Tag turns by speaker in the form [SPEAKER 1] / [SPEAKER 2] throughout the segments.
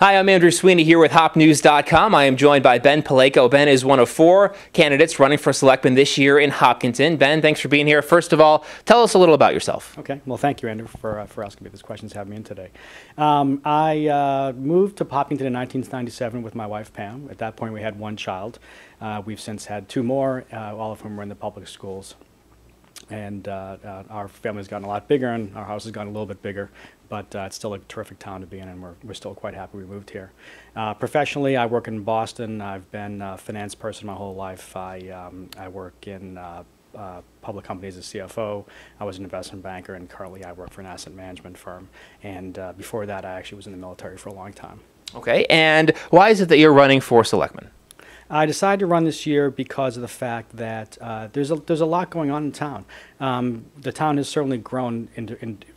[SPEAKER 1] Hi, I'm Andrew Sweeney here with HopNews.com. I am joined by Ben Palieko. Ben is one of 4 candidates running for selectman this year in Hopkinton. Ben, thanks for being here. First of all, tell us a little about yourself.
[SPEAKER 2] Okay. Well, thank you, Andrew, for asking me these questions, having me in today. I moved to Hopkinton in 1997 with my wife, Pam. At that point, we had 1 child. We've since had 2 more, all of whom were in the public schools. And our family's gotten a lot bigger, and our house has gotten a little bit bigger, but it's still a terrific town to be in, and we're still quite happy we moved here. Professionally, I work in Boston. I've been a finance person my whole life. I work in public companies as CFO. I was an investment banker, and currently I work for an asset management firm. And before that, I actually was in the military for a long time.
[SPEAKER 1] Okay, and why is it that you're running for selectman?
[SPEAKER 2] I decided to run this year because of the fact that there's a lot going on in town. The town has certainly grown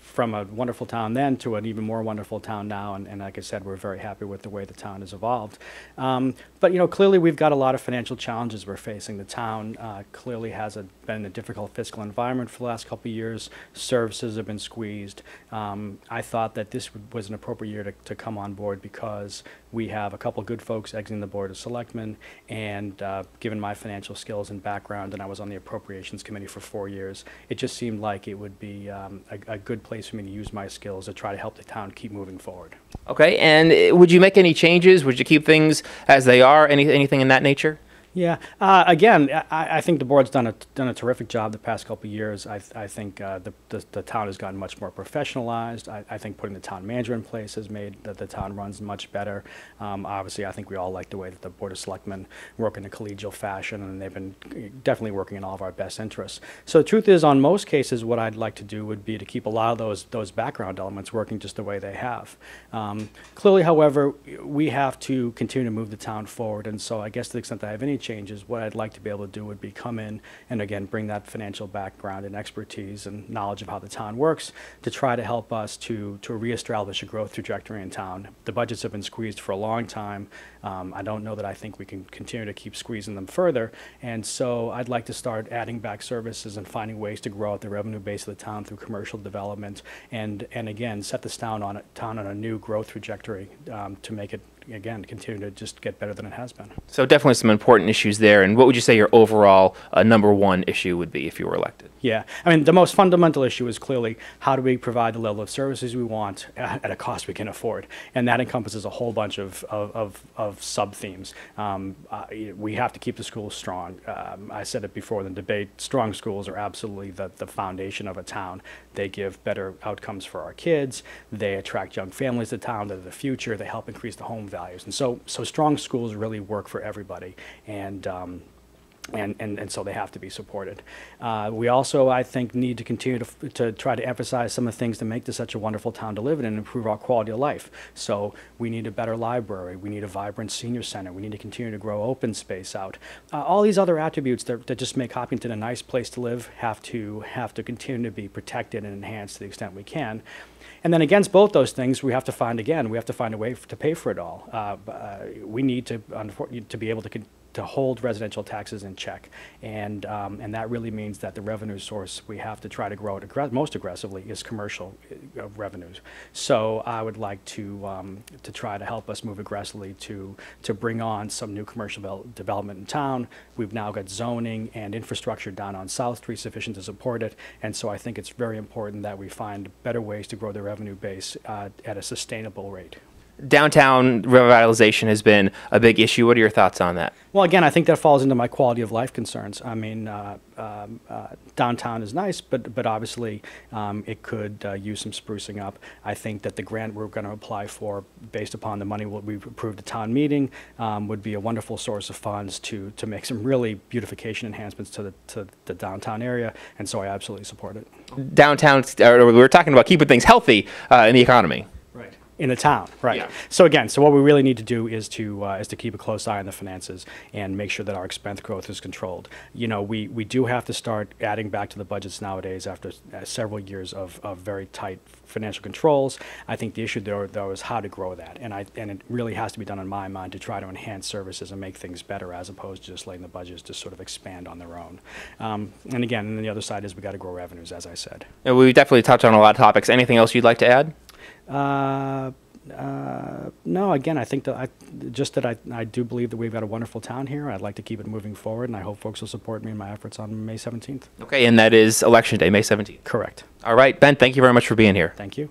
[SPEAKER 2] from a wonderful town then to an even more wonderful town now, and like I said, we're very happy with the way the town has evolved. But clearly we've got a lot of financial challenges we're facing. The town clearly has been in a difficult fiscal environment for the last couple of years. Services have been squeezed. I thought that this was an appropriate year to come on board because we have a couple good folks exiting the board of selectmen, and given my financial skills and background, and I was on the appropriations committee for 4 years, it just seemed like it would be a good place for me to use my skills to try to help the town keep moving forward.
[SPEAKER 1] Okay, and would you make any changes? Would you keep things as they are? Anything in that nature?
[SPEAKER 2] Yeah. Again, I think the board's done a terrific job the past couple of years. I think the town has gotten much more professionalized. I think putting the town manager in place has made that the town runs much better. Obviously, I think we all like the way that the Board of Selectmen work in a collegial fashion, and they've been definitely working in all of our best interests. So the truth is, on most cases, what I'd like to do would be to keep a lot of those background elements working just the way they have. Clearly, however, we have to continue to move the town forward, and so I guess to the extent that I have any changes, what I'd like to be able to do would be come in and again bring that financial background and expertise and knowledge of how the town works to try to help us to reestablish a growth trajectory in town. The budgets have been squeezed for a long time. I don't know that I think we can continue to keep squeezing them further, and so I'd like to start adding back services and finding ways to grow out the revenue base of the town through commercial development, and again set this town on a new growth trajectory to make it again continue to just get better than it has been.
[SPEAKER 1] So definitely some important issues there. And what would you say your overall #1 issue would be if you were elected?
[SPEAKER 2] Yeah, I mean, the most fundamental issue is clearly how do we provide the level of services we want at a cost we can afford, and that encompasses a whole bunch of sub-themes. We have to keep the schools strong. I said it before in the debate, strong schools are absolutely the foundation of a town. They give better outcomes for our kids, they attract young families to town, they're the future, they help increase the home values, and so strong schools really work for everybody, and so they have to be supported. We also, I think, need to continue to try to emphasize some of the things that make this such a wonderful town to live in and improve our quality of life. So we need a better library, we need a vibrant senior center, we need to continue to grow open space out. All these other attributes that just make Hopkinton a nice place to live have to continue to be protected and enhanced to the extent we can. And then against both those things, we have to find a way to pay for it all. We need to be able to hold residential taxes in check, and that really means that the revenue source we have to try to grow it most aggressively is commercial revenues. So I would like to try to help us move aggressively to bring on some new commercial development in town. We've now got zoning and infrastructure down on South Street sufficient to support it, and so I think it's very important that we find better ways to grow the revenue base at a sustainable rate.
[SPEAKER 1] Downtown revitalization has been a big issue. What are your thoughts on that?
[SPEAKER 2] Well, again, I think that falls into my quality of life concerns. I mean, downtown is nice, but obviously it could use some sprucing up. I think that the grant we're going to apply for, based upon the money we've approved at town meeting, would be a wonderful source of funds to make some really beautification enhancements to the downtown area, and so I absolutely support it.
[SPEAKER 1] Downtown, we're talking about keeping things healthy in the economy.
[SPEAKER 2] Right. In the town, right.
[SPEAKER 1] Yeah.
[SPEAKER 2] So again, what we really need to do is to keep a close eye on the finances and make sure that our expense growth is controlled. We do have to start adding back to the budgets nowadays after several years of very tight financial controls. I think the issue though is how to grow that, and it really has to be done in my mind to try to enhance services and make things better as opposed to just letting the budgets just sort of expand on their own. And again, and the other side is we got to grow revenues, as I said.
[SPEAKER 1] We definitely touched on a lot of topics. Anything else you'd like to add?
[SPEAKER 2] No, No, again, I think that I do believe that we've got a wonderful town here. I'd like to keep it moving forward, and I hope folks will support me in my efforts on May 17th.
[SPEAKER 1] Okay, and that is Election Day, May 17th.
[SPEAKER 2] Correct.
[SPEAKER 1] All right, Ben, thank you very much for being here.
[SPEAKER 2] Thank you.